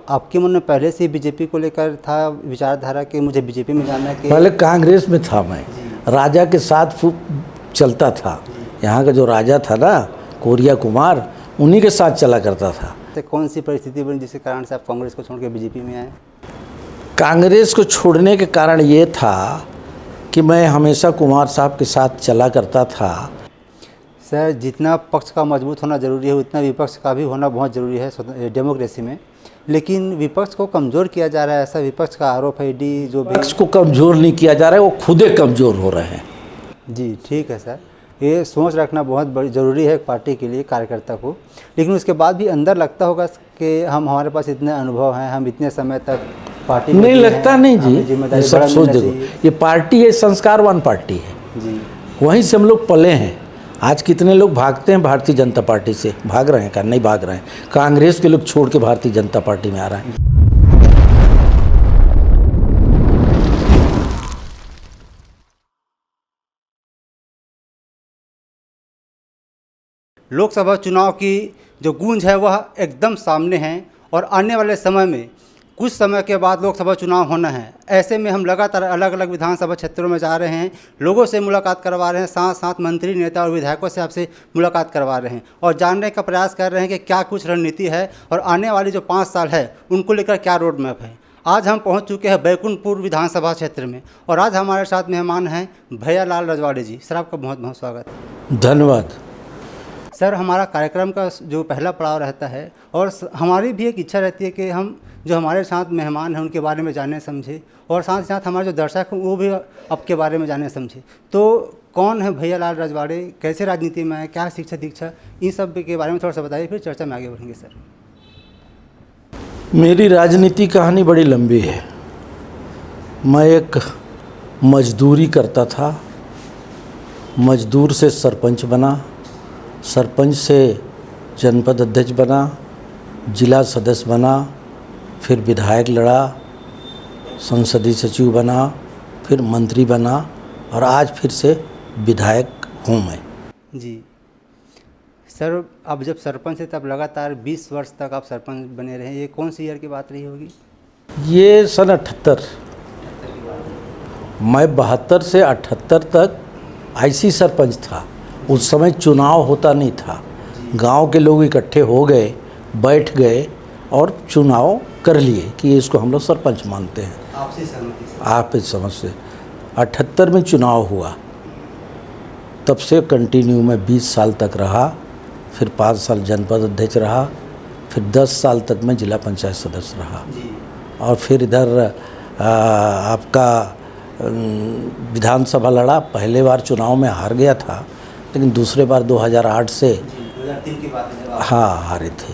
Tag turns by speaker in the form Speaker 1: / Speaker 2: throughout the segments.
Speaker 1: आपके मन में पहले से ही बीजेपी को लेकर था विचारधारा कि मुझे बीजेपी में जाना है?
Speaker 2: पहले कांग्रेस में था मैं, राजा के साथ चलता था। यहाँ का जो राजा था ना कोरिया कुमार, उन्हीं के साथ चला करता था।
Speaker 1: तो कौन सी परिस्थिति बनी जिसके कारण से आप कांग्रेस को छोड़ के बीजेपी में आए?
Speaker 2: कांग्रेस को छोड़ने के कारण ये था कि मैं हमेशा कुमार साहब के साथ चला करता था।
Speaker 1: सर, जितना पक्ष का मजबूत होना ज़रूरी है उतना विपक्ष का भी होना बहुत ज़रूरी है डेमोक्रेसी में। लेकिन विपक्ष को कमज़ोर किया जा रहा है, ऐसा विपक्ष का आरोप है। डी जो
Speaker 2: विपक्ष को कमज़ोर नहीं किया जा रहा है, वो खुद ही कमज़ोर हो रहे हैं।
Speaker 1: जी ठीक है सर, ये सोच रखना बहुत बड़ी ज़रूरी है पार्टी के लिए, कार्यकर्ता को। लेकिन उसके बाद भी अंदर लगता होगा कि हमारे पास इतने अनुभव हैं, हम इतने समय तक पार्टी
Speaker 2: नहीं लगता नहीं जी, ये सब सोच देखो, ये पार्टी है, संस्कारवान पार्टी है
Speaker 1: जी,
Speaker 2: वहीं से हम लोग पले हैं। आज कितने लोग भागते हैं भारतीय जनता पार्टी से, भाग रहे हैं का नहीं भाग रहे हैं, कांग्रेस के लोग छोड़ के भारतीय जनता पार्टी में आ रहा है।
Speaker 1: लोकसभा चुनाव की जो गूंज है वह एकदम सामने है और आने वाले समय में कुछ समय के बाद लोकसभा चुनाव होना है। ऐसे में हम लगातार अलग अलग विधानसभा क्षेत्रों में जा रहे हैं, लोगों से मुलाकात करवा रहे हैं, साथ साथ मंत्री, नेता और विधायकों से आपसे मुलाकात करवा रहे हैं और जानने का प्रयास कर रहे हैं कि क्या कुछ रणनीति है और आने वाली जो 5 साल है उनको लेकर क्या रोड मैप है। आज हम पहुंच चुके हैं बैकुंठपुर विधानसभा क्षेत्र में और आज हमारे साथ मेहमान हैं भैयालाल रजवाड़े जी। सर, आपका बहुत बहुत स्वागत।
Speaker 2: धन्यवाद।
Speaker 1: सर, हमारा कार्यक्रम का जो पहला पड़ाव रहता है और हमारी भी एक इच्छा रहती है कि हम जो हमारे साथ मेहमान हैं उनके बारे में जाने समझे और साथ ही साथ हमारे जो दर्शक हैं वो भी आपके बारे में जाने समझे। तो कौन है भैयालाल रजवाड़े, कैसे राजनीति में है, क्या शिक्षा दीक्षा, इन सब के बारे में थोड़ा सा बताइए, फिर चर्चा में आगे बढ़ेंगे। सर,
Speaker 2: मेरी राजनीति कहानी बड़ी लंबी है। मैं एक मजदूरी करता था, मजदूर से सरपंच बना, सरपंच से जनपद अध्यक्ष बना, जिला सदस्य बना, फिर विधायक लड़ा, संसदीय सचिव बना, फिर मंत्री बना और आज फिर से विधायक हूँ मैं। जी
Speaker 1: सर, अब जब सरपंच थे तब लगातार 20 वर्ष तक आप सरपंच बने रहे, ये कौन सी ईयर की बात रही होगी?
Speaker 2: ये सन 78। मैं 72 से 78 तक आईसी सरपंच था। उस समय चुनाव होता नहीं था, गांव के लोग इकट्ठे हो गए, बैठ गए और चुनाव कर लिए कि इसको हम लोग सरपंच मानते हैं।
Speaker 1: आपसी सहमति से?
Speaker 2: आप इस समझ से 78 में चुनाव हुआ, तब से कंटिन्यू में 20 साल तक रहा, फिर 5 साल जनपद अध्यक्ष रहा, फिर 10 साल तक मैं जिला पंचायत सदस्य रहा और फिर इधर आपका विधानसभा लड़ा। पहले बार चुनाव में हार गया था, लेकिन दूसरे बार 2008 से
Speaker 1: 2003 की बात है,
Speaker 2: हाँ हारे थे।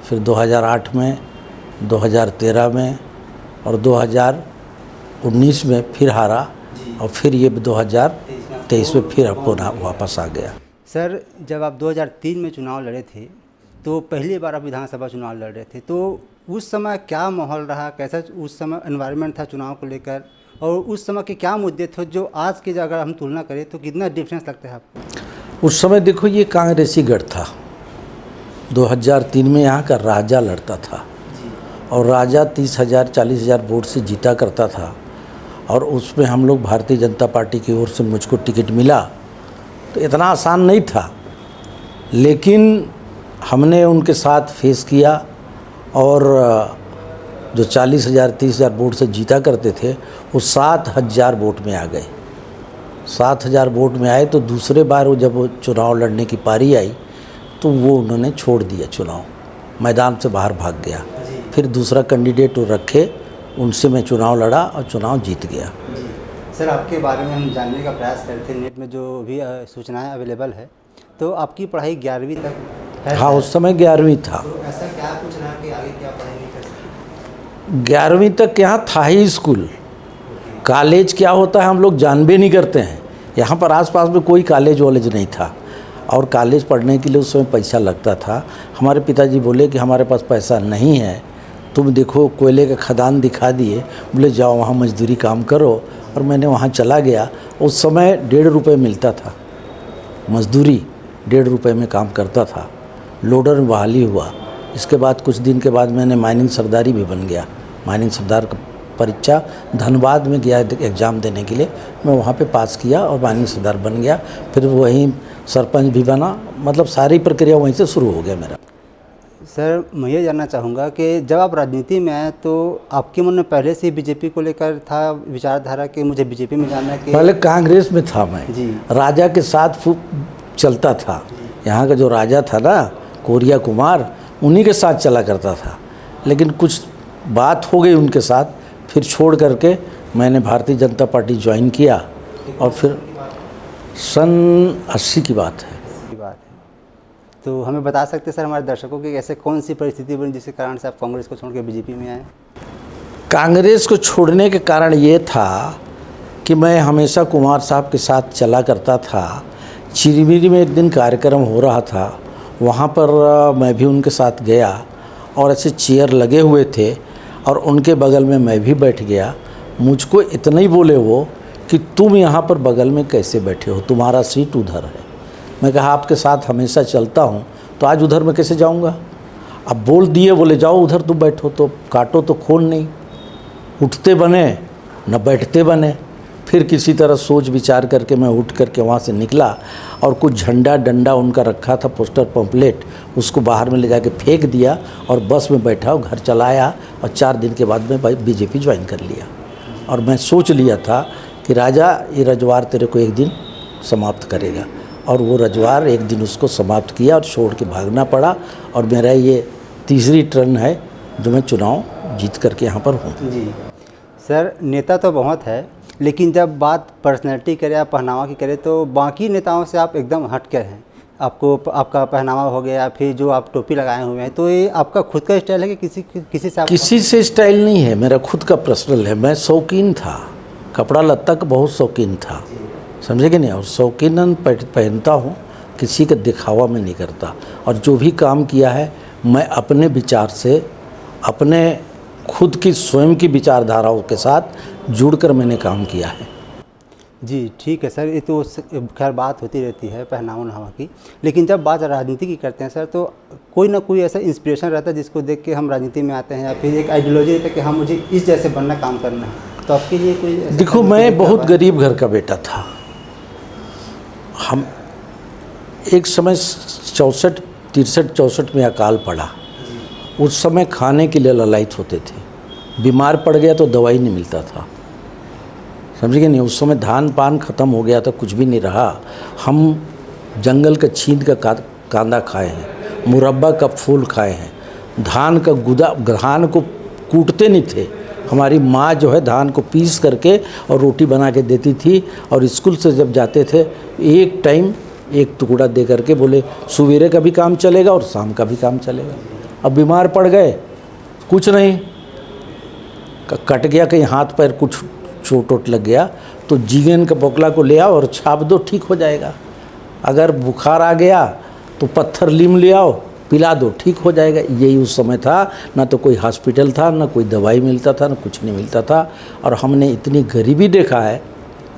Speaker 2: फिर 2008 में, 2013 में और 2019 में फिर हारा और फिर ये 2023 में फिर पुनः वापस आ गया।
Speaker 1: सर, जब आप 2003 में चुनाव लड़े थे तो पहली बार आप विधानसभा चुनाव लड़ रहे थे, तो उस समय क्या माहौल रहा, कैसा उस समय एनवायरनमेंट था चुनाव को लेकर और उस समय के क्या मुद्दे थे जो आज की अगर हम तुलना करें तो कितना डिफरेंस लगता है आपको?
Speaker 2: उस समय देखो, ये कांग्रेसी गढ़ था। 2003 में यहाँ का राजा लड़ता था और राजा 30,000 40,000 वोट से जीता करता था और उसमें हम लोग भारतीय जनता पार्टी की ओर से मुझको टिकट मिला। तो इतना आसान नहीं था, लेकिन हमने उनके साथ फेस किया और जो 40,000 30,000 वोट से जीता करते थे वो 7,000 वोट में आ गए। 7,000 वोट में आए तो दूसरे बार वो जब चुनाव लड़ने की पारी आई तो वो उन्होंने छोड़ दिया, चुनाव मैदान से बाहर भाग गया। फिर दूसरा कैंडिडेट वो रखे, उनसे मैं चुनाव लड़ा और चुनाव जीत गया।
Speaker 1: सर, आपके बारे में हम जानने का प्रयास करते हैं, नेट में जो भी सूचनाएं अवेलेबल है, तो आपकी पढ़ाई 11वीं तक है?
Speaker 2: हाँ, उस समय 11वीं था।
Speaker 1: तो ऐसा क्या कुछ रहा कि आगे क्या पढ़ाई नहीं कर सकते?
Speaker 2: 11वीं तक यहाँ था ही स्कूल। कॉलेज क्या होता है हम लोग जानबे नहीं करते हैं। यहाँ पर आसपास में कोई कॉलेज वॉलेज नहीं था और कॉलेज पढ़ने के लिए उस समय पैसा लगता था। हमारे पिताजी बोले कि हमारे पास पैसा नहीं है, तुम देखो कोयले का खदान दिखा दिए, बोले जाओ वहाँ मजदूरी काम करो। और मैंने वहाँ चला गया। उस समय 1.5 रुपये मिलता था मजदूरी, 1.5 रुपये में काम करता था। लोडर में बहाली हुआ, इसके बाद कुछ दिन के बाद मैंने माइनिंग सरदारी भी बन गया। माइनिंग सरदार का परीक्षा धनबाद में गया एग्ज़ाम देने के लिए, मैं वहाँ पे पास किया और माइनिंग सरदार बन गया। फिर वहीं सरपंच भी बना, मतलब सारी प्रक्रिया वहीं से शुरू हो गया मेरा।
Speaker 1: सर, मैं ये जानना चाहूँगा कि जब आप राजनीति में आए तो आपके मन में पहले से ही बीजेपी को लेकर था विचारधारा कि मुझे बीजेपी में जाना है? कि
Speaker 2: पहले कांग्रेस में था मैं
Speaker 1: जी,
Speaker 2: राजा के साथ चलता था। यहाँ का जो राजा था ना, कोरिया कुमार, उन्हीं के साथ चला करता था। लेकिन कुछ बात हो गई उनके साथ, फिर छोड़ करके मैंने भारतीय जनता पार्टी ज्वाइन किया। और फिर सन 80 की बात है।
Speaker 1: तो हमें बता सकते सर हमारे दर्शकों की ऐसे कौन सी परिस्थिति बनी जिसके कारण से आप कांग्रेस को छोड़ के बीजेपी में आए?
Speaker 2: कांग्रेस को छोड़ने के कारण ये था कि मैं हमेशा कुमार साहब के साथ चला करता था। चिरमिरी में एक दिन कार्यक्रम हो रहा था, वहाँ पर मैं भी उनके साथ गया और ऐसे चेयर लगे हुए थे और उनके बगल में मैं भी बैठ गया। मुझको इतना ही बोले वो कि तुम यहाँ पर बगल में कैसे बैठे हो, तुम्हारा सीट उधर है। मैं कहा आपके साथ हमेशा चलता हूँ तो आज उधर मैं कैसे जाऊँगा। अब बोल दिए, बोले जाओ उधर तुम बैठो, तो काटो तो खून नहीं। उठते बने न बैठते बने। फिर किसी तरह सोच विचार करके मैं उठ करके वहाँ से निकला और कुछ झंडा डंडा उनका रखा था, पोस्टर पंपलेट, उसको बाहर में ले जाके फेंक दिया और बस में बैठा और घर चला आया। और 4 दिन के बाद मैं बीजेपी ज्वाइन कर लिया। और मैं सोच लिया था कि राजा, ये रजवार तेरे को एक दिन समाप्त करेगा। और वो रजवार एक दिन उसको समाप्त किया और छोड़ के भागना पड़ा। और मेरा ये तीसरी टर्न है जो मैं चुनाव जीत करके यहाँ पर हूँ।
Speaker 1: जी सर, नेता तो बहुत है, लेकिन जब बात पर्सनैलिटी करें या पहनावा की करें तो बाकी नेताओं से आप एकदम हट कर हैं। आपको आपका पहनावा हो गया, फिर जो आप टोपी लगाए हुए हैं, तो ये आपका खुद का स्टाइल है कि किसी से
Speaker 2: स्टाइल नहीं है, मेरा खुद का पर्सनल है। मैं शौकीन था, कपड़ा लत्ता का बहुत शौकीन था, समझे कि नहीं। और शौकीनन पहनता हूँ, किसी का दिखावा में नहीं करता। और जो भी काम किया है मैं अपने विचार से, अपने खुद की स्वयं की विचारधाराओं के साथ जुड़कर मैंने काम किया है।
Speaker 1: जी ठीक है सर, ये तो खैर बात होती रहती है पहनावा नहावा की। लेकिन जब बात राजनीति की करते हैं सर, तो कोई ना कोई ऐसा इंस्पिरेशन रहता है जिसको देख के हम राजनीति में आते हैं, या फिर एक आइडियोलॉजी रहता है कि हाँ मुझे इस जैसे बनना, काम करना है। तो आपके लिए कोई?
Speaker 2: देखो, मैं बहुत गरीब घर का बेटा था। हम एक समय 64 में अकाल पड़ा। उस समय खाने के लिए ललायत होते थे, बीमार पड़ गया तो दवाई नहीं मिलता था, समझिए नहीं। उस समय धान पान ख़त्म हो गया था, कुछ भी नहीं रहा। हम जंगल का छींद का कांदा खाए हैं, मुरब्बा का फूल खाए हैं, धान का गुदा, धान को कूटते नहीं थे। हमारी माँ जो है धान को पीस करके और रोटी बना के देती थी। और स्कूल से जब जाते थे एक टाइम एक टुकड़ा दे करके बोले सवेरे का भी काम चलेगा और शाम का भी काम चलेगा। अब बीमार पड़ गए, कुछ नहीं, कट गया कहीं हाथ पैर, कुछ चोट वोट लग गया तो जीगन का बोकला को ले आओ और छाप दो, ठीक हो जाएगा। अगर बुखार आ गया तो पत्थर लीम ले आओ, पिला दो, ठीक हो जाएगा। यही उस समय था। ना तो कोई हॉस्पिटल था, ना कोई दवाई मिलता था, ना कुछ नहीं मिलता था। और हमने इतनी गरीबी देखा है,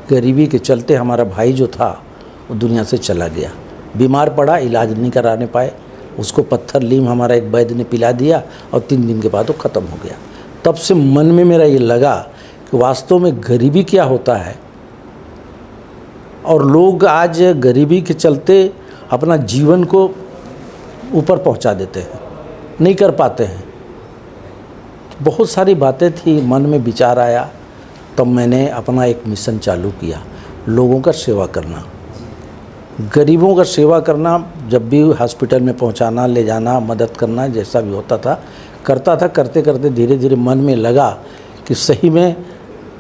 Speaker 2: गरीबी के चलते हमारा भाई जो था वो दुनिया से चला गया। बीमार पड़ा, इलाज नहीं कराने पाए, उसको पत्थर लीम हमारा एक वैद्य ने पिला दिया और 3 दिन के बाद वो ख़त्म हो गया। तब से मन में मेरा ये लगा कि वास्तव में गरीबी क्या होता है। और लोग आज गरीबी के चलते अपना जीवन को ऊपर पहुंचा देते हैं, नहीं कर पाते हैं। बहुत सारी बातें थी, मन में विचार आया, तब मैंने अपना एक मिशन चालू किया, लोगों का सेवा करना, गरीबों का सेवा करना। जब भी हॉस्पिटल में पहुंचाना, ले जाना, मदद करना, जैसा भी होता था करता था। करते करते धीरे धीरे मन में लगा कि सही में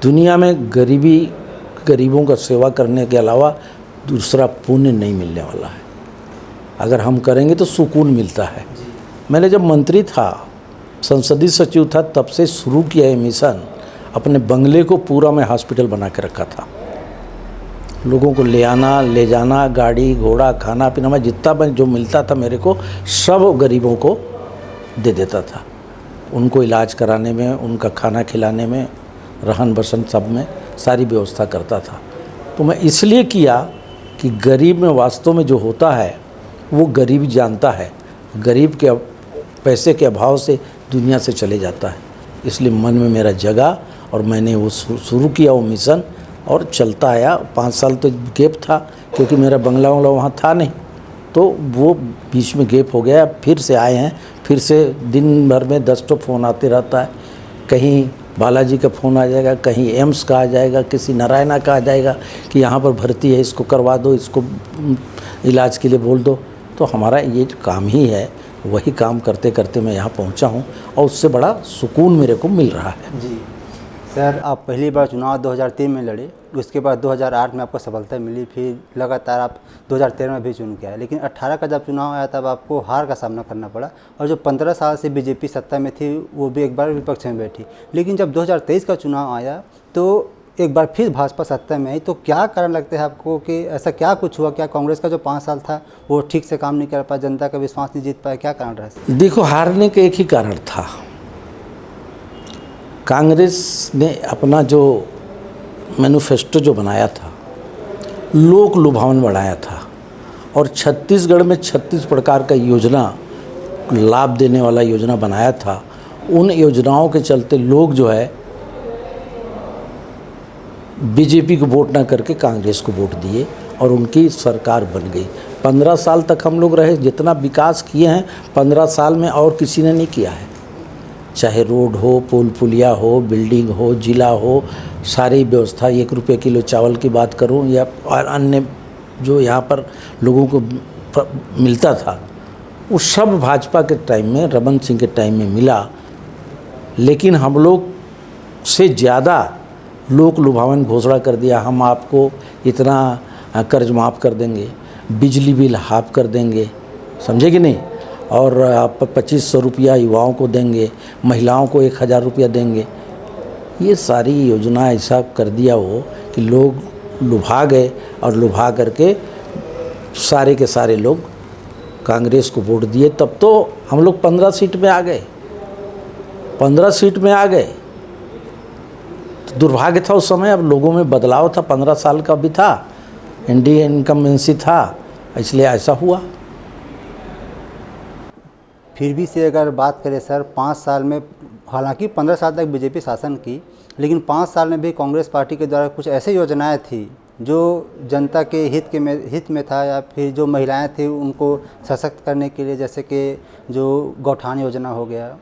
Speaker 2: दुनिया में गरीबों का सेवा करने के अलावा दूसरा पुण्य नहीं मिलने वाला है। अगर हम करेंगे तो सुकून मिलता है। मैंने जब मंत्री था, संसदीय सचिव था, तब से शुरू किया ये मिशन। अपने बंगले को पूरा मैं हॉस्पिटल बना के रखा था। लोगों को ले आना, ले जाना, गाड़ी घोड़ा, खाना पीना, मैं जितना जो मिलता था मेरे को सब गरीबों को दे देता था। उनको इलाज कराने में, उनका खाना खिलाने में, रहन बसन सब में सारी व्यवस्था करता था। तो मैं इसलिए किया कि गरीब में वास्तव में जो होता है वो गरीब जानता है। गरीब के पैसे के अभाव से दुनिया से चले जाता है। इसलिए मन में मेरा जगा और मैंने वो शुरू किया वो मिशन, और चलता आया। 5 साल तो गैप था क्योंकि मेरा बंगला वहाँ था नहीं, तो वो बीच में गैप हो गया। फिर से आए हैं, फिर से दिन भर में 10 फ़ोन आते रहता है। कहीं बालाजी का फ़ोन आ जाएगा, कहीं एम्स का आ जाएगा, किसी नारायणा का आ जाएगा कि यहाँ पर भर्ती है, इसको करवा दो, इसको इलाज के लिए बोल दो। तो हमारा ये काम ही है, वही काम करते करते मैं यहाँ पहुँचा हूँ और उससे बड़ा सुकून मेरे को मिल रहा है।
Speaker 1: जी सर, आप पहली बार चुनाव 2003 में लड़े, उसके बाद 2008 में आपको सफलता मिली, फिर लगातार आप 2013 में भी चुन के आए, लेकिन 18 का जब चुनाव आया तब आपको हार का सामना करना पड़ा। और जो 15 साल से बीजेपी सत्ता में थी वो भी एक बार विपक्ष में बैठी। लेकिन जब 2023 का चुनाव आया तो एक बार फिर भाजपा सत्ता में आई, तो क्या कारण लगता है आपको कि ऐसा क्या कुछ हुआ? क्या कांग्रेस का जो 5 साल था वो ठीक से काम नहीं कर पाया, जनता का विश्वास नहीं जीत पाया, क्या कारण रहा?
Speaker 2: देखो, हारने का एक ही कारण था। कांग्रेस ने अपना जो मैनिफेस्टो जो बनाया था, लोक लुभावन बनाया था, और छत्तीसगढ़ में 36 प्रकार का योजना, लाभ देने वाला योजना बनाया था। उन योजनाओं के चलते लोग जो है बीजेपी को वोट ना करके कांग्रेस को वोट दिए और उनकी सरकार बन गई। 15 साल तक हम लोग रहे, जितना विकास किए हैं 15 साल में और किसी ने नहीं किया है। चाहे रोड हो, पुल पुलिया हो, बिल्डिंग हो, जिला हो, सारी व्यवस्था, 1 रुपये किलो चावल की बात करूं या और अन्य जो यहाँ पर लोगों को मिलता था, वो सब भाजपा के टाइम में, रमन सिंह के टाइम में मिला। लेकिन हम लोग से ज़्यादा लोक लुभावन घोषणा कर दिया, हम आपको इतना कर्ज माफ़ कर देंगे, बिजली बिल हाफ कर देंगे, समझे कि नहीं, और आप 2500 रुपया युवाओं को देंगे, महिलाओं को 1000 रुपया देंगे। ये सारी योजना ऐसा कर दिया वो कि लोग लुभा गए और लुभा करके सारे के सारे लोग कांग्रेस को वोट दिए। तब तो हम लोग 15 सीट में आ गए, 15 सीट में आ गए। तो दुर्भाग्य था उस समय, अब लोगों में बदलाव था, 15 साल का भी था, एनडीए इनकम्बेंसी था, इसलिए ऐसा हुआ।
Speaker 1: फिर भी से अगर बात करें सर, 5 साल में, हालांकि 15 साल तक बीजेपी शासन की, लेकिन 5 साल में भी कांग्रेस पार्टी के द्वारा कुछ ऐसी योजनाएं थी जो जनता के हित में था, या फिर जो महिलाएं थी उनको सशक्त करने के लिए, जैसे कि जो गौठान योजना हो गया,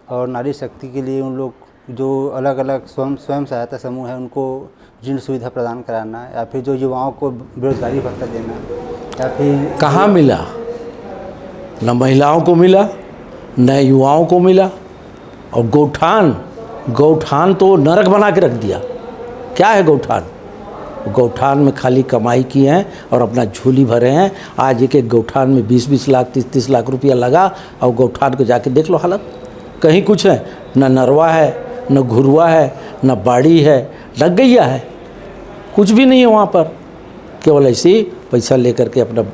Speaker 1: और नारी शक्ति के लिए उन लोग जो अलग अलग स्वयं सहायता समूह है उनको ऋण सुविधा प्रदान कराना, या फिर जो युवाओं को बेरोजगारी भत्ता देना, या फिर
Speaker 2: कहाँ मिला? न महिलाओं को मिला, न युवाओं को मिला। और गौठान तो नरक बना के रख दिया। क्या है गौठान? गौठान में खाली कमाई किए हैं और अपना झोली भरे हैं। आज एक एक गौठान में 20-20 लाख 30-30 लाख रुपया लगा, और गौठान को जाके देख लो हालत, कहीं कुछ है, न नरवा है, न घुरवा है, न बाड़ी है, न गैया है, कुछ भी नहीं है वहाँ पर। केवल ऐसे ही पैसा लेकर के अपना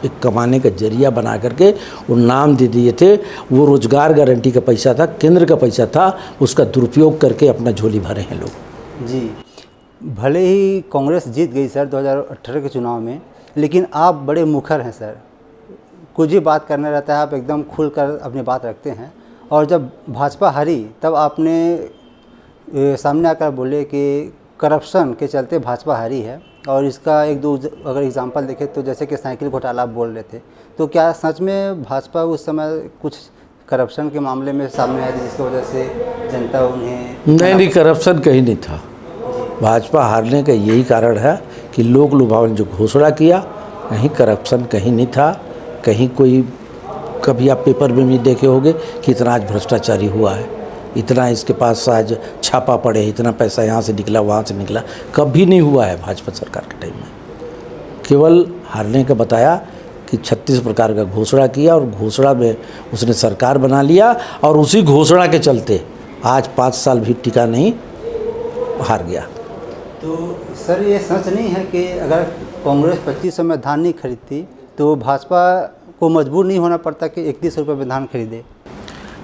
Speaker 2: एक कमाने का जरिया बना करके वो नाम दे दिए थे। वो रोजगार गारंटी का पैसा था, केंद्र का पैसा था, उसका दुरुपयोग करके अपना झोली भरे हैं लोग।
Speaker 1: जी, भले ही कांग्रेस जीत गई सर 2018 के चुनाव में, लेकिन आप बड़े मुखर हैं सर, कुछ भी बात करना रहता है आप एकदम खुलकर अपनी बात रखते हैं। और जब भाजपा हारी तब आपने सामने आकर बोले कि करप्शन के चलते भाजपा हारी है, और इसका एक दो अगर एग्जांपल देखें तो जैसे कि साइकिल घोटाला आप बोल रहे थे, तो क्या सच में भाजपा उस समय कुछ करप्शन के मामले में सामने आई थी जिसकी वजह से जनता उन्हें?
Speaker 2: नहीं, करप्शन कहीं नहीं था। भाजपा हारने का यही कारण है कि लोक लुभावन जो घोषणा किया, नहीं, करप्शन कहीं नहीं था। कहीं कोई, कभी आप पेपर में भी देखे होंगे कि इतना आज भ्रष्टाचारी हुआ है, इतना इसके पास आज छापा पड़े, इतना पैसा यहाँ से निकला वहाँ से निकला, कभी नहीं हुआ है भाजपा सरकार के टाइम में। केवल हारने का बताया कि 36 प्रकार का घोषणा किया और घोषणा में उसने सरकार बना लिया, और उसी घोषणा के चलते आज 5 साल भी टिका नहीं, हार गया।
Speaker 1: तो सर ये सच नहीं है कि अगर कांग्रेस 2500 में धान नहीं खरीदती तो भाजपा को मजबूर नहीं होना पड़ता कि 31 रुपये में धान खरीदे?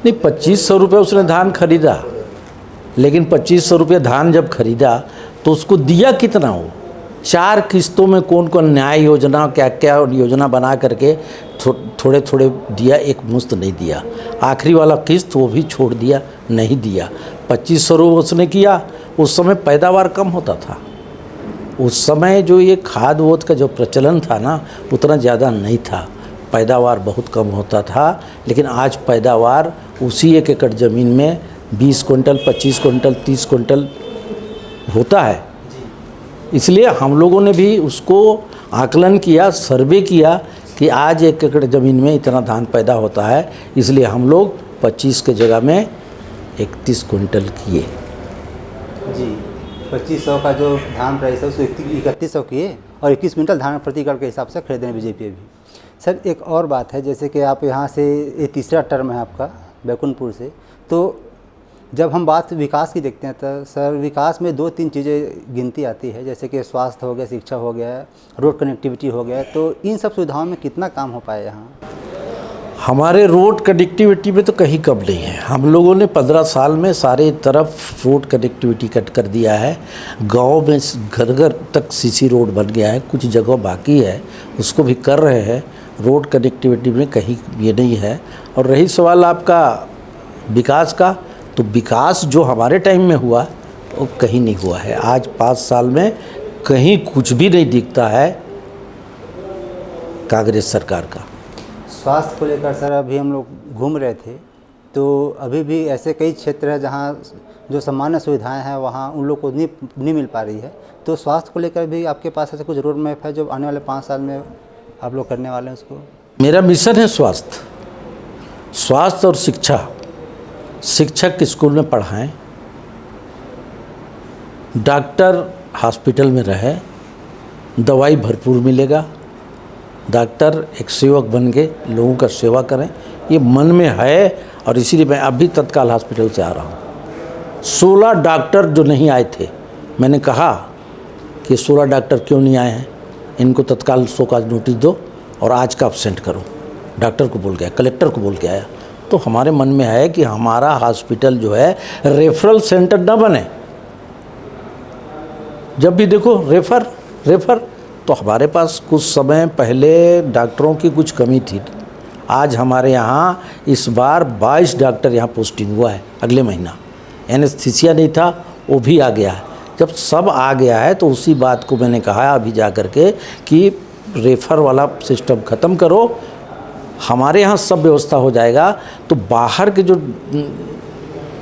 Speaker 2: नहीं, 2500 रुपये उसने धान खरीदा, लेकिन 2500 रुपये धान जब खरीदा तो उसको दिया कितना हो? 4 किस्तों में कौन कौन न्याय योजना, क्या क्या योजना बना करके थोड़े थोड़े दिया, एक मुश्त नहीं दिया। आखिरी वाला किस्त वो भी छोड़ दिया, नहीं दिया। 2500 रुपये उसने किया। उस समय पैदावार कम होता था, उस समय जो ये खाद वोद का जो प्रचलन था ना, उतना ज़्यादा नहीं था, पैदावार बहुत कम होता था। लेकिन आज पैदावार उसी 1 एकड़ ज़मीन में 20 कुंटल, 25 कुंटल, 30 कुंटल होता है। इसलिए हम लोगों ने भी उसको आकलन किया, सर्वे किया कि आज 1 एकड़ ज़मीन में इतना धान पैदा होता है, इसलिए हम लोग 25 के जगह में 31 कुंटल किए।
Speaker 1: जी, 2500 का जो धान प्राइस है उसको 3100 किए और 21 क्विंटल धान प्रति एकड़ के हिसाब से खरीदे हैं बीजेपी अभी। सर एक और बात है, जैसे कि आप यहाँ से ये तीसरा टर्म है आपका बैकुंठपुर से, तो जब हम बात विकास की देखते हैं तो सर विकास में 2-3 चीज़ें गिनती आती है, जैसे कि स्वास्थ्य हो गया, शिक्षा हो गया, रोड कनेक्टिविटी हो गया, तो इन सब सुविधाओं में कितना काम हो पाया यहाँ?
Speaker 2: हमारे रोड कनेक्टिविटी में तो कहीं कम नहीं है। हम लोगों ने 15 साल में सारे तरफ रोड कनेक्टिविटी कट कर दिया है। गांव में घर घर तक सीसी रोड बन गया है, कुछ जगह बाकी है, उसको भी कर रहे हैं। रोड कनेक्टिविटी में कहीं ये नहीं है। और रही सवाल आपका विकास का, तो विकास जो हमारे टाइम में हुआ वो कहीं नहीं हुआ है। आज 5 साल में कहीं कुछ भी नहीं दिखता है कांग्रेस सरकार का।
Speaker 1: स्वास्थ्य को लेकर सर अभी हम लोग घूम रहे थे, तो अभी भी ऐसे कई क्षेत्र हैं जहाँ जो सामान्य सुविधाएं हैं वहाँ उन लोग को नहीं मिल पा रही है। तो स्वास्थ्य को लेकर भी आपके पास ऐसा कुछ रोड मैप है जो आने वाले 5 साल में आप लोग करने वाले हैं उसको?
Speaker 2: मेरा मिशन है स्वास्थ्य और शिक्षा। शिक्षक स्कूल में पढ़ाएं, डॉक्टर हॉस्पिटल में रहे, दवाई भरपूर मिलेगा, डॉक्टर एक सेवक बन के लोगों का सेवा करें, ये मन में है। और इसीलिए मैं अभी तत्काल हॉस्पिटल से आ रहा हूँ। 16 डॉक्टर जो नहीं आए थे, मैंने कहा कि 16 डॉक्टर क्यों नहीं आए हैं, इनको तत्काल शोकॉज नोटिस दो और आज का एब्सेंट करो। डॉक्टर को बोल गया, कलेक्टर को बोल के आया। तो हमारे मन में है कि हमारा हॉस्पिटल जो है रेफरल सेंटर न बने। जब भी देखो रेफर तो हमारे पास कुछ समय पहले डॉक्टरों की कुछ कमी थी। आज हमारे यहाँ इस बार 22 डॉक्टर यहाँ पोस्टिंग हुआ है अगले महीना। एनेस्थीसिया नहीं था, वो भी आ गया है। जब सब आ गया है तो उसी बात को मैंने कहा अभी जा कर के कि रेफर वाला सिस्टम ख़त्म करो, हमारे यहाँ सब व्यवस्था हो जाएगा। तो बाहर के जो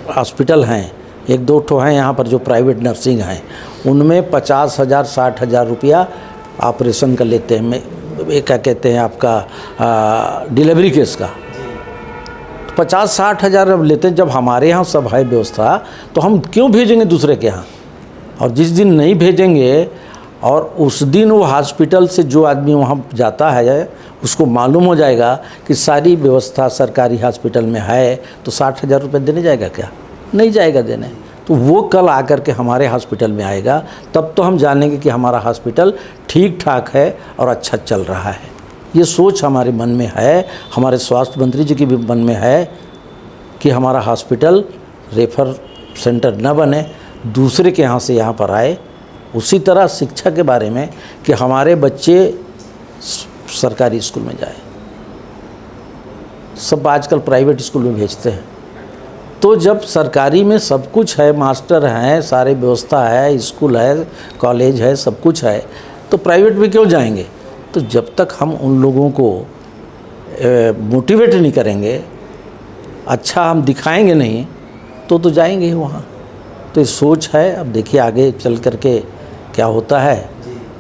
Speaker 2: हॉस्पिटल हैं, 1-2 ठो हैं यहाँ पर जो प्राइवेट नर्सिंग हैं, उनमें 50,000 60,000 रुपया ऑपरेशन का लेते हैं। ये क्या कहते हैं आपका डिलीवरी केस का, तो 50-60 हज़ार अब लेते हैं। जब हमारे यहाँ सब है व्यवस्था, तो हम क्यों भेजेंगे दूसरे के यहाँ? और जिस दिन नहीं भेजेंगे और उस दिन वो हॉस्पिटल से जो आदमी वहाँ जाता है उसको मालूम हो जाएगा कि सारी व्यवस्था सरकारी हॉस्पिटल में है, तो 60,000 रुपये देने जाएगा क्या? नहीं जाएगा देने। तो वो कल आकर के हमारे हॉस्पिटल में आएगा, तब तो हम जानेंगे कि हमारा हॉस्पिटल ठीक ठाक है और अच्छा चल रहा है। ये सोच हमारे मन में है, हमारे स्वास्थ्य मंत्री जी की भी मन में है कि हमारा हॉस्पिटल रेफर सेंटर न बने, दूसरे के यहाँ से यहाँ पर आए। उसी तरह शिक्षा के बारे में कि हमारे बच्चे सरकारी स्कूल में जाए, सब आजकल प्राइवेट स्कूल में भेजते हैं। तो जब सरकारी में सब कुछ है, मास्टर हैं, सारे व्यवस्था है, स्कूल है, कॉलेज है, सब कुछ है, तो प्राइवेट में क्यों जाएंगे? तो जब तक हम उन लोगों को मोटिवेट नहीं करेंगे, अच्छा हम दिखाएंगे नहीं, तो जाएंगे ही वहाँ। तो ये सोच है। अब देखिए आगे चल करके क्या होता है।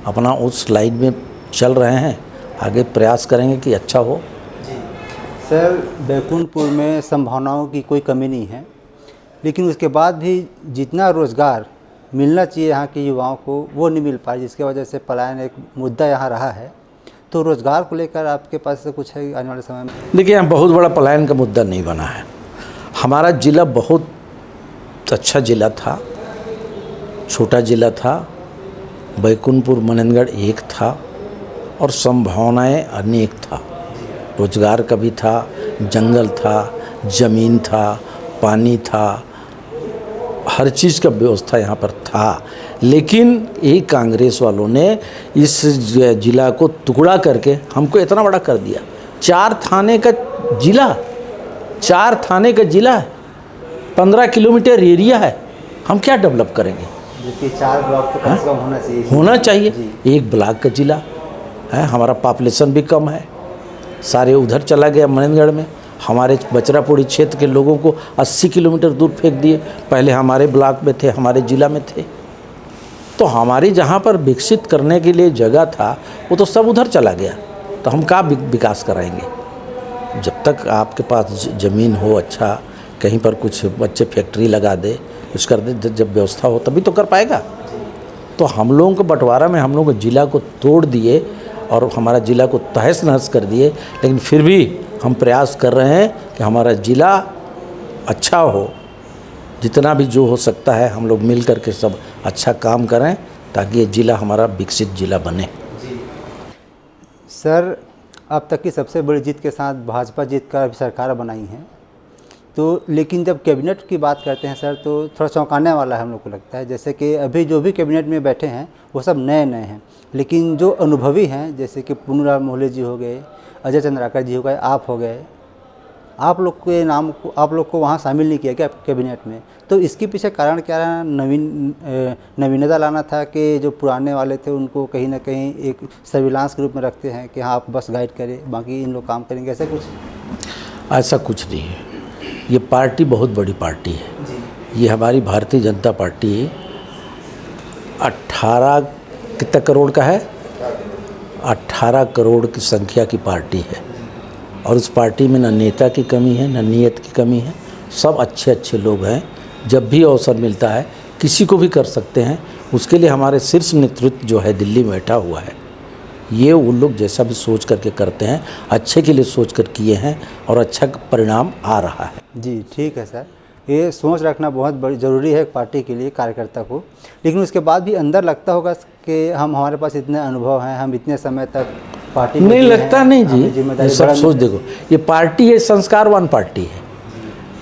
Speaker 2: अपना उस लाइन में चल रहे हैं, आगे प्रयास करेंगे कि अच्छा हो।
Speaker 1: सर बैकुंठपुर में संभावनाओं की कोई कमी नहीं है, लेकिन उसके बाद भी जितना रोज़गार मिलना चाहिए यहाँ के युवाओं को वो नहीं मिल पा, जिसके वजह से पलायन एक मुद्दा यहाँ रहा है। तो रोज़गार को लेकर आपके पास से कुछ है आने वाले समय में?
Speaker 2: देखिए यहाँ बहुत बड़ा पलायन का मुद्दा नहीं बना है। हमारा ज़िला बहुत अच्छा ज़िला था, छोटा ज़िला था, बैकुंठपुर मननगढ़ एक था और संभावनाएं अनेक था। रोजगार का भी था, जंगल था, ज़मीन था, पानी था, हर चीज़ का व्यवस्था यहाँ पर था। लेकिन यही कांग्रेस वालों ने इस ज़िला को टुकड़ा करके हमको इतना बड़ा कर दिया। 4 थाने का जिला, 4 थाने का जिला है, 15 किलोमीटर एरिया है, हम क्या डेवलप करेंगे?
Speaker 1: देखिए 4 ब्लॉक तो कम से कम होना चाहिए।
Speaker 2: होना चाहिए। एक ब्लॉक का जिला है, हमारा पॉपुलेशन भी कम है, सारे उधर चला गया मनेंद्रगढ़ में। हमारे बचरापुरी क्षेत्र के लोगों को 80 किलोमीटर दूर फेंक दिए। पहले हमारे ब्लॉक में थे, हमारे ज़िला में थे। तो हमारी जहाँ पर विकसित करने के लिए जगह था वो तो सब उधर चला गया, तो हम क्या विकास कराएंगे? जब तक आपके पास ज़मीन हो, अच्छा कहीं पर कुछ बच्चे फैक्ट्री लगा दे, कुछ कर दे, जब व्यवस्था हो तभी तो कर पाएगा। तो हम लोगों को बंटवारा में हम लोग ज़िला को तोड़ दिए और हमारा ज़िला को तहस नहस कर दिए, लेकिन फिर भी हम प्रयास कर रहे हैं कि हमारा ज़िला अच्छा हो। जितना भी जो हो सकता है हम लोग मिल कर के सब अच्छा काम करें ताकि ये ज़िला हमारा विकसित ज़िला बने।
Speaker 1: सर, अब तक की सबसे बड़ी जीत के साथ भाजपा जीत कर सरकार बनाई है, तो लेकिन जब कैबिनेट की बात करते हैं सर, तो थोड़ा चौंकाने वाला है हम लोग को लगता है। जैसे कि अभी जो भी कैबिनेट में बैठे हैं वो सब नए नए हैं, लेकिन जो अनुभवी हैं जैसे कि पुन्नूलाल मोहले जी हो गए, अजय चंद्राकर जी हो गए, आप हो गए, आप लोग के नाम को आप लोग को वहाँ शामिल नहीं किया क्या कैबिनेट में? तो इसके पीछे कारण क्या रहा? नवीनता लाना था कि जो पुराने वाले थे उनको कहीं ना कहीं एक सर्विलांस के रूप में रखते हैं कि हाँ आप बस गाइड करें, बाकी इन लोग काम करेंगे, ऐसा कुछ?
Speaker 2: ऐसा कुछ नहीं है। ये पार्टी बहुत बड़ी पार्टी है ये हमारी भारतीय जनता पार्टी 18 कितना करोड़ का है, 18 करोड़ की संख्या की पार्टी है। और उस पार्टी में न नेता की कमी है, न नीयत की कमी है, सब अच्छे अच्छे लोग हैं। जब भी अवसर मिलता है किसी को भी कर सकते हैं। उसके लिए हमारे शीर्ष नेतृत्व जो है दिल्ली में बैठा हुआ है, ये उन लोग जैसा भी सोच करके करते हैं, अच्छे के लिए सोच कर किए हैं और अच्छा परिणाम आ रहा है।
Speaker 1: जी ठीक है सर, ये सोच रखना बहुत बड़ी ज़रूरी है पार्टी के लिए, कार्यकर्ता को। लेकिन उसके बाद भी अंदर लगता होगा कि हमारे पास इतने अनुभव हैं, हम इतने समय तक पार्टी
Speaker 2: नहीं लगता नहीं जी, ये सब सोच देखो, ये पार्टी है, संस्कारवान पार्टी है,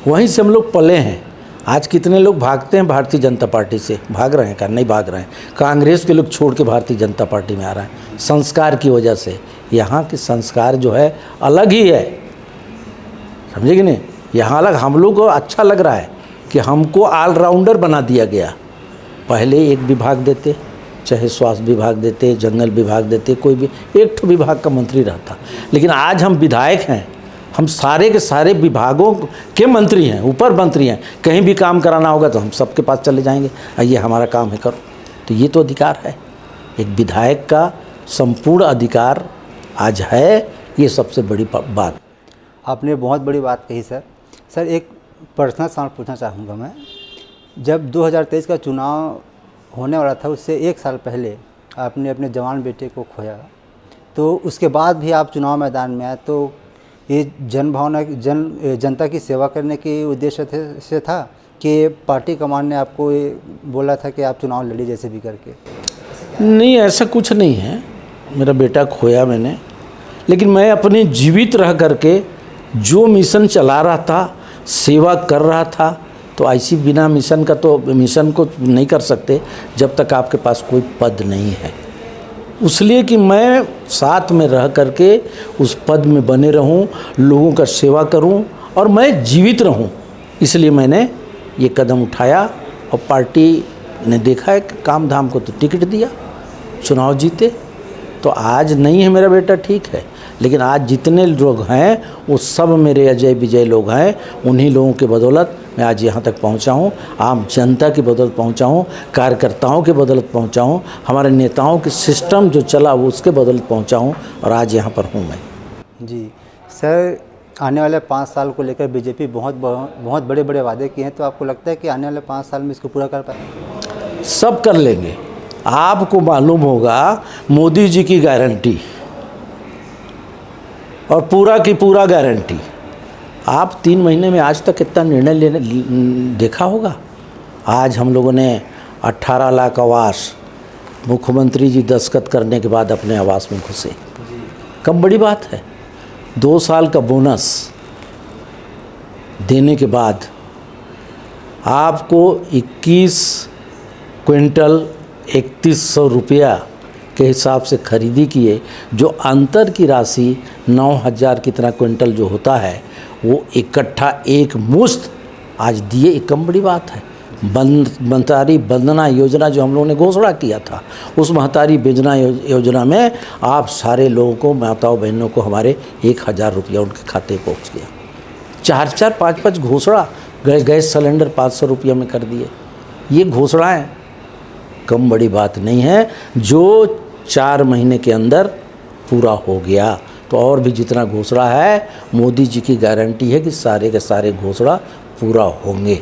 Speaker 2: वहीं से हम लोग पले हैं। आज कितने लोग भागते हैं भारतीय जनता पार्टी से, भाग रहे हैं क्या? नहीं भाग रहे हैं। कांग्रेस के लोग छोड़ के भारतीय जनता पार्टी में आ रहा है संस्कार की वजह से। यहाँ के संस्कार जो है अलग ही है, समझे कि नहीं? यहाँ अलग, हम लोग को अच्छा लग रहा है कि हमको ऑलराउंडर बना दिया गया। पहले एक विभाग देते, चाहे स्वास्थ्य विभाग देते, जंगल विभाग देते, कोई भी एक ठो विभाग का मंत्री रहता, लेकिन आज हम विधायक हैं, हम सारे के सारे विभागों के मंत्री हैं, ऊपर मंत्री हैं। कहीं भी काम कराना होगा तो हम सबके पास चले जाएंगे, ये हमारा काम है, करो। तो ये तो अधिकार है, एक विधायक का संपूर्ण अधिकार आज है, ये सबसे बड़ी बात।
Speaker 1: आपने बहुत बड़ी बात कही सर। सर एक पर्सनल सवाल पूछना चाहूँगा मैं। जब 2023 का चुनाव होने वाला था उससे 1 साल पहले आपने अपने जवान बेटे को खोया, तो उसके बाद भी आप चुनाव मैदान में आए, तो ये जनता की सेवा करने के उद्देश्य से था कि पार्टी कमान ने आपको ये बोला था कि आप चुनाव लड़िए जैसे भी करके?
Speaker 2: नहीं, ऐसा कुछ नहीं है। मेरा बेटा खोया मैंने, लेकिन मैं अपने जीवित रह करके जो मिशन चला रहा था, सेवा कर रहा था, तो ऐसी बिना मिशन का तो मिशन को नहीं कर सकते जब तक आपके पास कोई पद नहीं है। इसलिए कि मैं साथ में रह करके उस पद में बने रहूं, लोगों का सेवा करूं और मैं जीवित रहूं, इसलिए मैंने ये कदम उठाया। और पार्टी ने देखा है कि काम धाम को तो टिकट दिया, चुनाव जीते। तो आज नहीं है मेरा बेटा, ठीक है, लेकिन आज जितने लोग हैं वो सब मेरे अजय विजय लोग हैं। उन्हीं लोगों के बदौलत मैं आज यहाँ तक पहुँचा हूँ, आम जनता की बदौलत पहुँचा हूँ, कार्यकर्ताओं के बदौलत पहुँचा हूँ, हमारे नेताओं के सिस्टम जो चला वो उसके बदौलत पहुँचा हूँ और आज यहाँ पर हूँ मैं।
Speaker 1: जी सर, आने वाले 5 साल को लेकर बीजेपी बहुत बड़े बड़े वादे किए हैं, तो आपको लगता है कि आने वाले 5 साल में इसको पूरा कर पाएंगे?
Speaker 2: सब कर लेंगे। आपको मालूम होगा मोदी जी की गारंटी और पूरा की पूरा गारंटी। आप 3 महीने में आज तक कितना निर्णय लेने देखा होगा। आज हम लोगों ने 18 लाख आवास, मुख्यमंत्री जी दस्तखत करने के बाद अपने आवास में घुसे, कम बड़ी बात है। 2 साल का बोनस देने के बाद आपको 21 क्विंटल 3100 रुपया के हिसाब से खरीदी किए, जो अंतर की राशि 9,000 कितना क्विंटल जो होता है वो इकट्ठा एक मुश्त आज दिए, एक कम बड़ी बात है। महतारी वंदना योजना जो हम लोगों ने घोषणा किया था, उस महतारी वंदना योजना में आप सारे लोगों को, माताओं बहनों को हमारे 1,000 रुपया उनके खाते पहुंच गया। 4-4, 5-5 घोषणा, गैस सिलेंडर 500 रुपया में कर दिए। ये घोषणाएं कम बड़ी बात नहीं है, जो 4 महीने के अंदर पूरा हो गया। तो और भी जितना घोषणा है, मोदी जी की गारंटी है कि सारे के सारे घोषणा पूरा होंगे।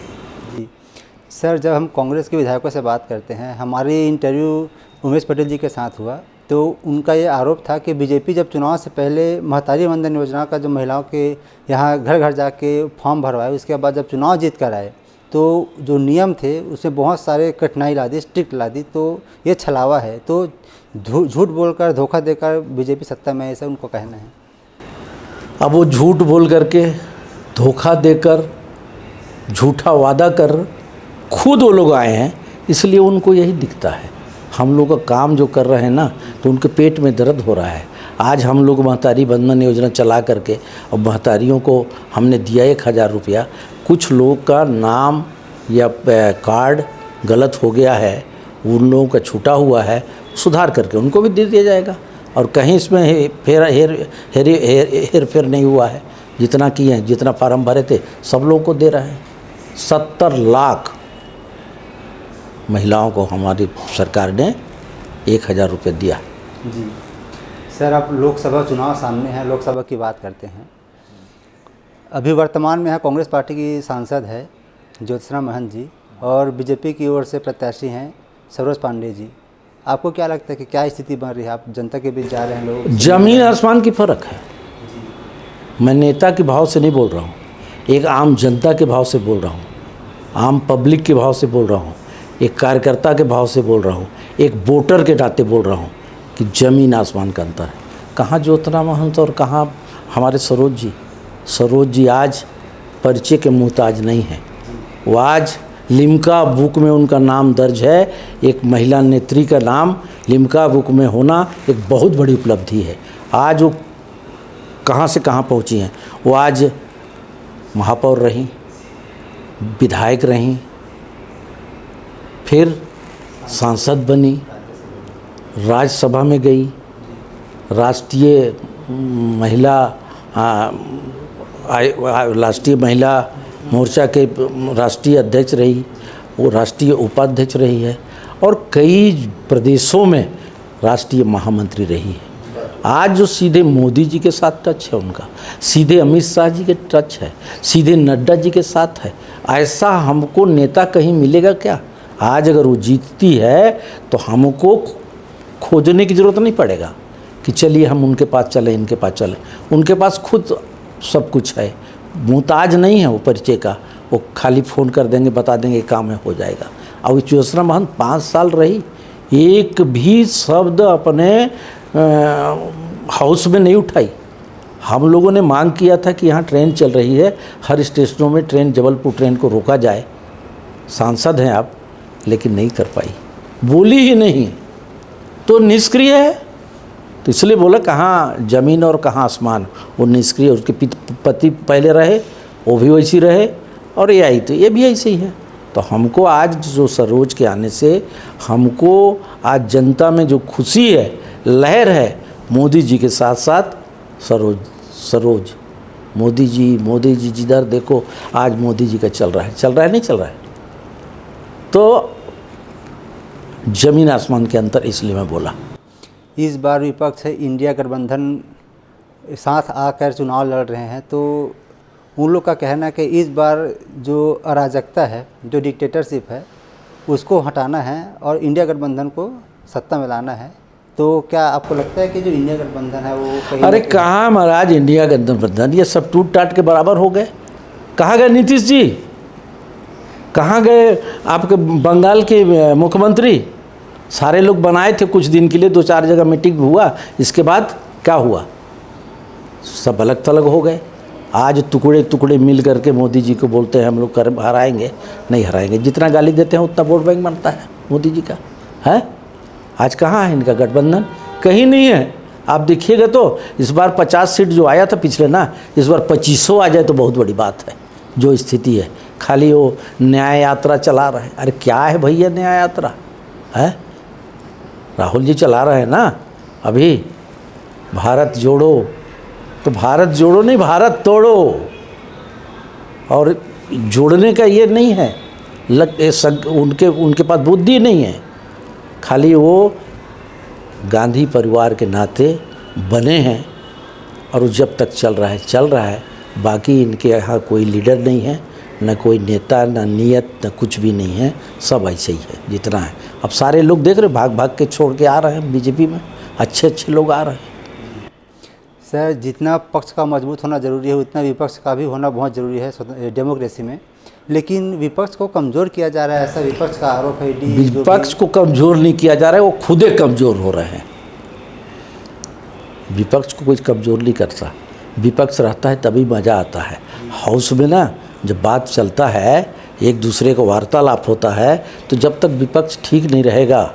Speaker 1: सर, जब हम कांग्रेस के विधायकों से बात करते हैं, हमारी इंटरव्यू उमेश पटेल जी के साथ हुआ, तो उनका ये आरोप था कि बीजेपी जब चुनाव से पहले महतारी वंदन योजना का जो महिलाओं के यहाँ घर घर जाके फॉर्म भरवाए, उसके बाद जब चुनाव जीत कर आए तो जो नियम थे उसमें बहुत सारे कठिनाई ला दी, स्ट्रिक्ट ला दी। तो ये छलावा है, तो झूठ बोलकर, धोखा देकर बीजेपी सत्ता में, ऐसा उनको कहना है।
Speaker 2: अब वो झूठ बोल करके, धोखा देकर, झूठा वादा कर खुद वो लोग आए हैं, इसलिए उनको यही दिखता है। हम लोग का काम जो कर रहे हैं ना, तो उनके पेट में दर्द हो रहा है। आज हम लोग महतारी वंदन योजना चला करके और महतारियों को हमने दिया 1,000 रुपया। कुछ लोग का नाम या कार्ड गलत हो गया है, उन लोगों का छूटा हुआ है, सुधार करके उनको भी दे दिया जाएगा। और कहीं इसमें हेर फेर नहीं हुआ है। जितना किए हैं, जितना फार्म भरे थे, सब लोगों को दे रहे हैं। 70 लाख महिलाओं को हमारी सरकार ने 1,000 रुपये दिया।
Speaker 1: जी सर, अब लोकसभा चुनाव सामने है, लोकसभा की बात करते हैं। अभी वर्तमान में यहाँ कांग्रेस पार्टी की सांसद है ज्योत्सना महंत जी, और बीजेपी की ओर से प्रत्याशी हैं सरोज पांडे जी। आपको क्या लगता है कि क्या स्थिति बन रही है? आप जनता के बीच जा रहे हैं, लोग,
Speaker 2: जमीन आसमान की फ़र्क है। मैं नेता के भाव से नहीं बोल रहा हूँ, एक आम जनता के भाव से बोल रहा हूँ, आम पब्लिक के भाव से बोल रहा हूँ, एक कार्यकर्ता के भाव से बोल रहा हूँ, एक वोटर के नाते बोल रहा हूँ कि ज़मीन आसमान का अंतर है। कहाँ ज्योत्सना महंत और कहाँ हमारे सरोज जी। सरोज जी आज परिचय के मुहताज नहीं हैं। वो आज लिम्का बुक में उनका नाम दर्ज है। एक महिला नेत्री का नाम लिम्का बुक में होना एक बहुत बड़ी उपलब्धि है। आज वो कहाँ से कहाँ पहुँची हैं। वो आज महापौर रहीं, विधायक रहीं, फिर सांसद बनी, राज्यसभा में गई, राष्ट्रीय महिला मोर्चा के राष्ट्रीय अध्यक्ष रही, वो राष्ट्रीय उपाध्यक्ष रही है, और कई प्रदेशों में राष्ट्रीय महामंत्री रही है। आज जो सीधे मोदी जी के साथ टच है उनका, सीधे अमित शाह जी के टच है, सीधे नड्डा जी के साथ है, ऐसा हमको नेता कहीं मिलेगा क्या? आज अगर वो जीतती है तो हमको खोजने की ज़रूरत नहीं पड़ेगा कि चलिए हम उनके पास चले, इनके पास चले। उनके पास खुद सब कुछ है, मुहताज नहीं है वो परिचय का। वो खाली फ़ोन कर देंगे, बता देंगे काम है, हो जाएगा। अब ज्योत्सना महंत 5 साल रही, एक भी शब्द अपने हाउस में नहीं उठाई। हम लोगों ने मांग किया था कि यहाँ ट्रेन चल रही है, हर स्टेशनों में ट्रेन, जबलपुर ट्रेन को रोका जाए। सांसद हैं आप, लेकिन नहीं कर पाई, बोली ही नहीं, तो निष्क्रिय है। तो इसलिए बोला कहाँ ज़मीन और कहाँ आसमान, वो निष्क्रिय। उसके पति पहले रहे, वो भी वैसी रहे, और ये आई तो ये भी ऐसे ही है। तो हमको आज जो सरोज के आने से हमको आज जनता में जो खुशी है, लहर है, मोदी जी के साथ साथ सरोज मोदी जी जिधर देखो आज मोदी जी का चल रहा है नहीं चल रहा है। तो ज़मीन आसमान के अंतर, इसलिए मैं बोला।
Speaker 1: इस बार विपक्ष है इंडिया गठबंधन साथ आकर चुनाव लड़ रहे हैं, तो उन लोग का कहना है कि इस बार जो अराजकता है, जो डिक्टेटरशिप है, उसको हटाना है और इंडिया गठबंधन को सत्ता में लाना है। तो क्या आपको लगता है कि जो इंडिया गठबंधन है वो कहीं?
Speaker 2: अरे कहाँ महाराज इंडिया गठबंधन, ये सब टूट टाट के बराबर हो गए। कहाँ गए नीतीश जी? कहाँ गए आपके बंगाल के मुख्यमंत्री? सारे लोग बनाए थे कुछ दिन के लिए, 2-4 जगह मीटिंग हुआ, इसके बाद क्या हुआ? सब अलग थलग हो गए। आज टुकड़े टुकड़े मिल करके मोदी जी को बोलते हैं हम लोग कर हराएंगे, नहीं हराएंगे। जितना गाली देते हैं उतना वोट बैंक बनता है मोदी जी का, है। आज कहाँ है इनका गठबंधन? कहीं नहीं है। आप देखिएगा तो इस बार 50 सीट जो आया था पिछले ना, इस बार 2500 आ जाए तो बहुत बड़ी बात है। जो स्थिति है, खाली वो न्याय यात्रा चला रहे हैं। अरे क्या है भैया न्याय यात्रा है? राहुल जी चला रहे हैं ना अभी, भारत जोड़ो, तो भारत जोड़ो नहीं, भारत तोड़ो। और जोड़ने का ये नहीं है, उनके पास बुद्धि नहीं है, खाली वो गांधी परिवार के नाते बने हैं और वो जब तक चल रहा है चल रहा है। बाकी इनके यहाँ कोई लीडर नहीं है, न कोई नेता, न नियत, न कुछ भी नहीं है। सब ऐसे ही है जितना है। अब सारे लोग देख रहे भाग भाग के छोड़ के आ रहे हैं बीजेपी में, अच्छे अच्छे लोग आ रहे हैं।
Speaker 1: सर, जितना पक्ष का मजबूत होना ज़रूरी है उतना विपक्ष का भी होना बहुत ज़रूरी है डेमोक्रेसी में। लेकिन विपक्ष को कमज़ोर किया जा रहा है, ऐसा विपक्ष का आरोप है।
Speaker 2: विपक्ष को कमज़ोर नहीं किया जा रहा है, वो खुदे कमज़ोर हो रहे हैं। विपक्ष को कोई कमज़ोर नहीं करता। विपक्ष रहता है तभी मज़ा आता है। हाउस में ना जब बात चलता है, एक दूसरे को वार्तालाप होता है, तो जब तक विपक्ष ठीक नहीं रहेगा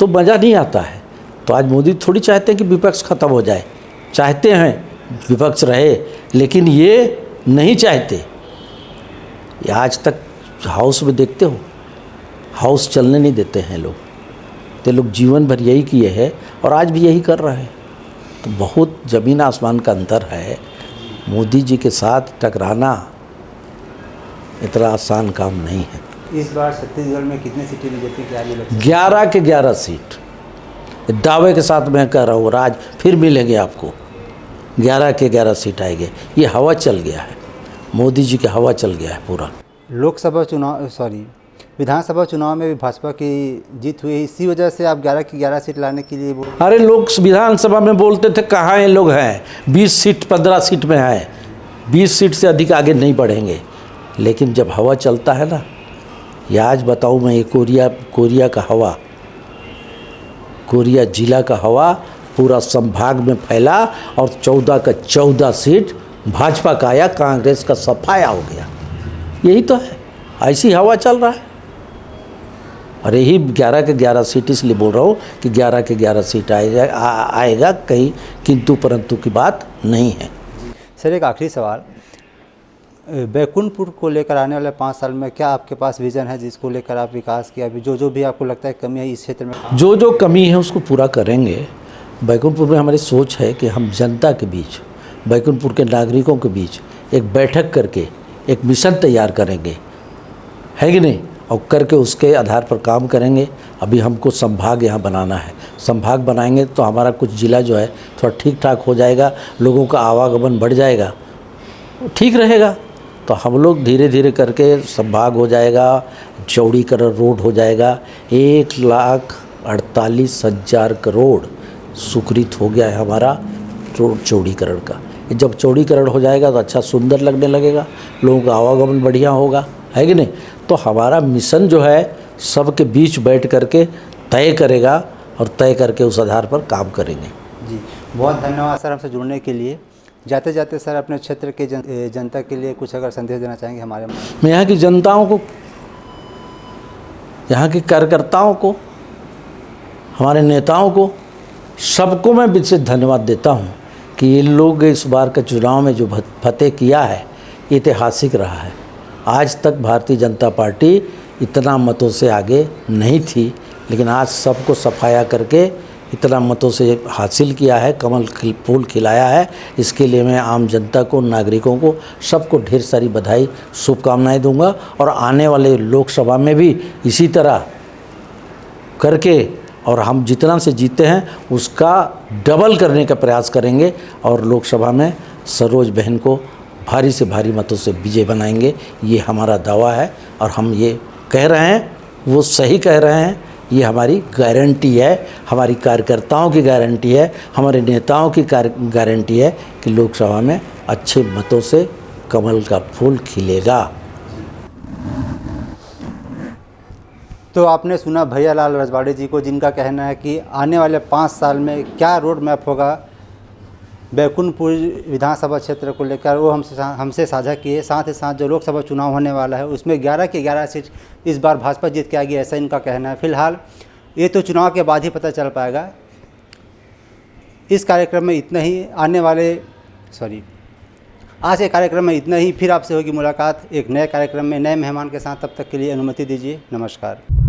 Speaker 2: तो मज़ा नहीं आता है। तो आज मोदी थोड़ी चाहते हैं कि विपक्ष ख़त्म हो जाए, चाहते हैं विपक्ष रहे, लेकिन ये नहीं चाहते। ये आज तक हाउस में देखते हो, हाउस चलने नहीं देते हैं लोग। तो लोग जीवन भर यही किए हैं और आज भी यही कर रहे हैं। तो बहुत ज़मीन आसमान का अंतर है। मोदी जी के साथ टकराना इतना आसान काम नहीं है।
Speaker 1: इस बार छत्तीसगढ़ में कितनी सीटें बीजेपी की आ रही है?
Speaker 2: 11 के 11 सीट दावे के साथ मैं कह रहा हूँ, राज फिर मिलेंगे आपको। 11 के 11 सीट आएंगे। ये हवा चल गया है, मोदी जी का हवा चल गया है पूरा।
Speaker 1: लोकसभा चुनाव विधानसभा चुनाव में भी भाजपा की जीत हुई, इसी वजह से आप 11 की 11 सीट लाने के लिए
Speaker 2: अरे लोग विधानसभा में बोलते थे कहाँ ये लोग हैं, 20 सीट 15 सीट में है, 20 सीट से अधिक आगे नहीं बढ़ेंगे। लेकिन जब हवा चलता है ना, या आज बताऊँ मैं, ये कोरिया का हवा, कोरिया जिला का हवा पूरा संभाग में फैला और 14 का 14 सीट भाजपा का आया, कांग्रेस का सफाया हो गया। यही तो है, ऐसी हवा चल रहा है। और यही 11 के 11 सीट इसलिए बोल रहा हूँ कि 11 के 11 सीट आएगा, कहीं किंतु परंतु की बात नहीं है।
Speaker 1: सर, एक आखिरी सवाल, बैकुंठपुर को लेकर आने वाले 5 साल में क्या आपके पास विज़न है जिसको लेकर आप विकास की अभी जो भी आपको लगता है कमी है इस क्षेत्र में?
Speaker 2: जो कमी है उसको पूरा करेंगे। बैकुंठपुर में हमारी सोच है कि हम जनता के बीच, बैकुंठपुर के नागरिकों के बीच एक बैठक करके एक मिशन तैयार करेंगे, है कि नहीं, और करके उसके आधार पर काम करेंगे। अभी हमको संभाग यहाँ बनाना है। संभाग बनाएंगे तो हमारा कुछ ज़िला जो है थोड़ा ठीक ठाक हो जाएगा, लोगों का आवागमन बढ़ जाएगा, ठीक रहेगा। तो हम लोग धीरे धीरे करके संभाग हो जाएगा, चौड़ीकरण रोड हो जाएगा। 1,48,000 करोड़ स्वीकृत हो गया है हमारा रोड चौड़ीकरण का। जब चौड़ीकरण हो जाएगा तो अच्छा सुंदर लगने लगेगा, लोगों का आवागमन बढ़िया होगा, है कि नहीं। तो हमारा मिशन जो है सबके बीच बैठ करके तय करेगा और तय करके उस आधार पर काम करेंगे।
Speaker 1: जी, बहुत धन्यवाद सर हमसे जुड़ने के लिए। जाते जाते सर अपने क्षेत्र के जनता के लिए कुछ अगर संदेश देना चाहेंगे हमारे?
Speaker 2: मैं यहाँ की जनताओं को, यहाँ के कार्यकर्ताओं को, हमारे नेताओं को, सबको मैं विशेष धन्यवाद देता हूँ कि ये लोग इस बार के चुनाव में जो फतेह किया है ऐतिहासिक रहा है। आज तक भारतीय जनता पार्टी इतना मतों से आगे नहीं थी, लेकिन आज सबको सफाया करके इतना मतों से हासिल किया है, कमल फूल खिलाया है। इसके लिए मैं आम जनता को, नागरिकों को, सबको ढेर सारी बधाई, शुभकामनाएं दूंगा। और आने वाले लोकसभा में भी इसी तरह करके और हम जितना से जीते हैं उसका डबल करने का प्रयास करेंगे और लोकसभा में सरोज बहन को भारी से भारी मतों से विजय बनाएंगे। ये हमारा दावा है और हम ये कह रहे हैं, वो सही कह रहे हैं। ये हमारी गारंटी है, हमारी कार्यकर्ताओं की गारंटी है, हमारे नेताओं की गारंटी है कि लोकसभा में अच्छे मतों से कमल का फूल खिलेगा।
Speaker 1: तो आपने सुना भैयालाल रजवाड़े जी को, जिनका कहना है कि आने वाले 5 साल में क्या रोड मैप होगा बैकुंठपुर विधानसभा क्षेत्र को लेकर, वो हमसे साझा किए। साथ ही साथ जो लोकसभा चुनाव होने वाला है उसमें 11 की 11 सीट इस बार भाजपा जीत के आ गई, ऐसा इनका कहना है। फिलहाल ये तो चुनाव के बाद ही पता चल पाएगा। इस कार्यक्रम में इतना ही, आज के कार्यक्रम में इतना ही। फिर आपसे होगी मुलाकात एक नए कार्यक्रम में नए मेहमान के साथ। तब तक के लिए अनुमति दीजिए। नमस्कार।